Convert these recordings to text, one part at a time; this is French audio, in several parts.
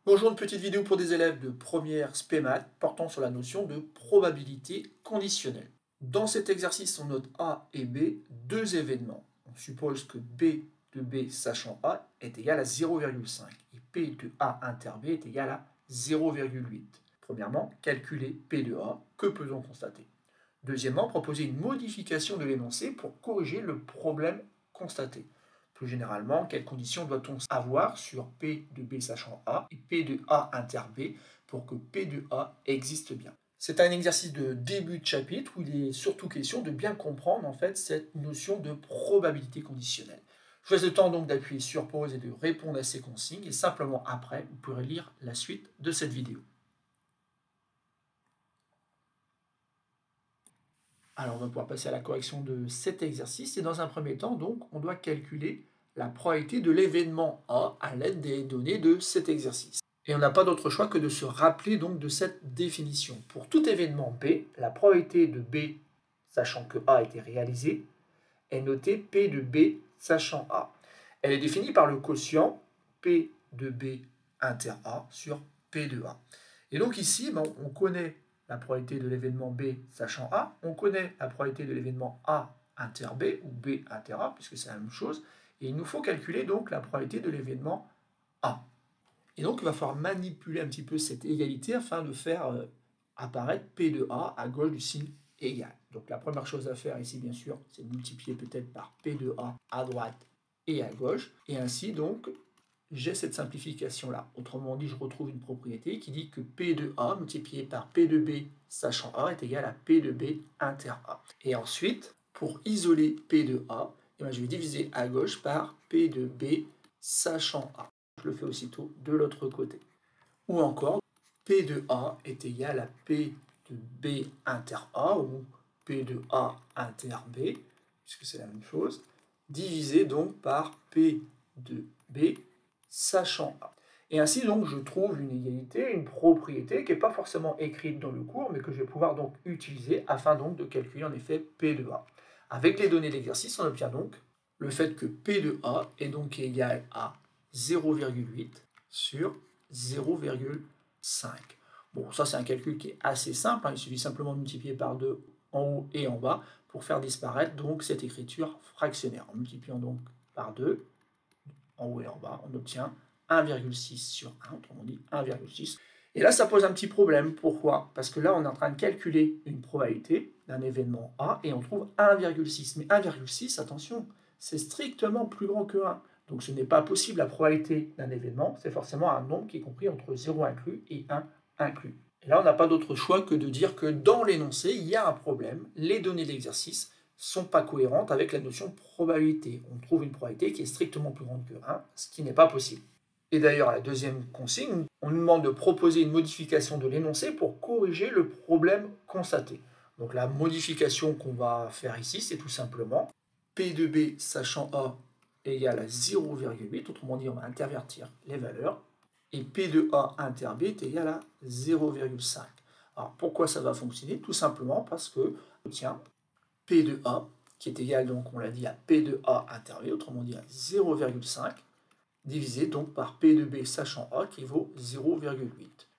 Bonjour, une petite vidéo pour des élèves de première spé maths portant sur la notion de probabilité conditionnelle. Dans cet exercice, on note A et B, deux événements. On suppose que B de B sachant A est égal à 0,5 et P de A inter B est égal à 0,8. Premièrement, calculer P de A, que peut-on constater? Deuxièmement, proposer une modification de l'énoncé pour corriger le problème constaté. Plus généralement, quelles conditions doit-on avoir sur P de B sachant A et P de A inter B pour que P de A existe bien? C'est un exercice de début de chapitre où il est surtout question de bien comprendre en fait cette notion de probabilité conditionnelle. Je vous laisse le temps donc d'appuyer sur pause et de répondre à ces consignes et simplement après, vous pourrez lire la suite de cette vidéo. Alors on va pouvoir passer à la correction de cet exercice et dans un premier temps donc on doit calculer la probabilité de l'événement A à l'aide des données de cet exercice. Et on n'a pas d'autre choix que de se rappeler donc de cette définition. Pour tout événement B, la probabilité de B, sachant que A a été réalisé, est notée P de B sachant A. Elle est définie par le quotient P de B inter A sur P de A. Et donc ici, on connaît la probabilité de l'événement B sachant A, on connaît la probabilité de l'événement A inter B ou B inter A, puisque c'est la même chose, et il nous faut calculer donc la probabilité de l'événement A. Et donc il va falloir manipuler un petit peu cette égalité afin de faire apparaître P de A à gauche du signe égal. Donc la première chose à faire ici, bien sûr, c'est de multiplier peut-être par P de A à droite et à gauche, et ainsi donc j'ai cette simplification-là. Autrement dit, je retrouve une propriété qui dit que P de A multiplié par P de B sachant A est égal à P de B inter A. Et ensuite, pour isoler P de A, je vais diviser à gauche par P de B sachant A. Je le fais aussitôt de l'autre côté. Ou encore, P de A est égal à P de B inter A, ou P de A inter B, puisque c'est la même chose, divisé donc par P de B sachant A. Et ainsi donc je trouve une égalité, une propriété qui n'est pas forcément écrite dans le cours, mais que je vais pouvoir donc utiliser afin donc de calculer en effet P de A. Avec les données d'exercice, on obtient donc le fait que P de A est donc égal à 0,8 sur 0,5. Bon, ça c'est un calcul qui est assez simple, il suffit simplement de multiplier par 2 en haut et en bas pour faire disparaître donc cette écriture fractionnaire. En multipliant donc par 2, en haut et en bas, on obtient 1,6 sur 1, autrement dit 1,6. Et là, ça pose un petit problème. Pourquoi? Parce que là, on est en train de calculer une probabilité d'un événement A et on trouve 1,6. Mais 1,6, attention, c'est strictement plus grand que 1. Donc ce n'est pas possible. La probabilité d'un événement, c'est forcément un nombre qui est compris entre 0 inclus et 1 inclus. Et là, on n'a pas d'autre choix que de dire que dans l'énoncé, il y a un problème. Les données de l'exercice sont pas cohérentes avec la notion de probabilité. On trouve une probabilité qui est strictement plus grande que 1, ce qui n'est pas possible. Et d'ailleurs, à la deuxième consigne, on nous demande de proposer une modification de l'énoncé pour corriger le problème constaté. Donc la modification qu'on va faire ici, c'est tout simplement P de B sachant A égale à 0,8, autrement dit, on va intervertir les valeurs, et P de A inter B est égal à 0,5. Alors pourquoi ça va fonctionner? Tout simplement parce que on obtient P de A, qui est égal, donc on l'a dit, à P de A inter B, autrement dit à 0,5, divisé donc par P de B sachant A qui vaut 0,8.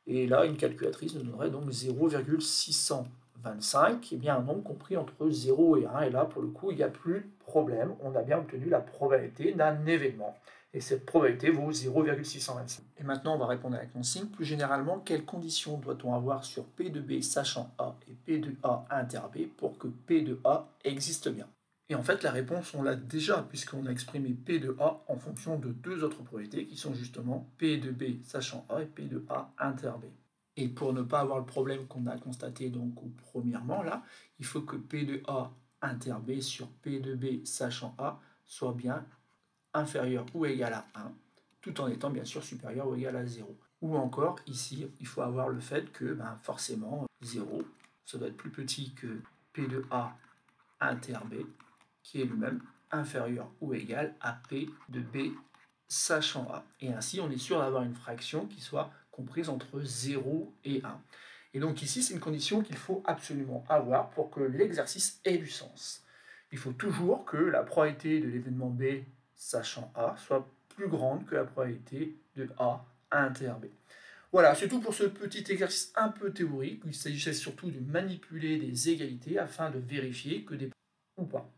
Et là, une calculatrice nous donnerait donc 0,625, qui est bien un nombre compris entre 0 et 1. Et là, pour le coup, il n'y a plus de problème. On a bien obtenu la probabilité d'un événement. Et cette probabilité vaut 0,625. Et maintenant, on va répondre à la consigne. Plus généralement, quelles conditions doit-on avoir sur P de B sachant A et P de A inter B pour que P de A existe bien? Et en fait, la réponse, on l'a déjà, puisqu'on a exprimé P de A en fonction de deux autres probabilités, qui sont justement P de B sachant A et P de A inter B. Et pour ne pas avoir le problème qu'on a constaté donc premièrement là, il faut que P de A inter B sur P de B sachant A soit bien inférieur ou égal à 1, tout en étant bien sûr supérieur ou égal à 0. Ou encore, ici, il faut avoir le fait que forcément 0, ça doit être plus petit que P de A inter B, qui est lui-même inférieur ou égal à P de B sachant A. Et ainsi, on est sûr d'avoir une fraction qui soit comprise entre 0 et 1. Et donc ici, c'est une condition qu'il faut absolument avoir pour que l'exercice ait du sens. Il faut toujours que la probabilité de l'événement B sachant A soit plus grande que la probabilité de A à intérêt B. Voilà, c'est tout pour ce petit exercice un peu théorique. Il s'agissait surtout de manipuler des égalités afin de vérifier que des ou pas.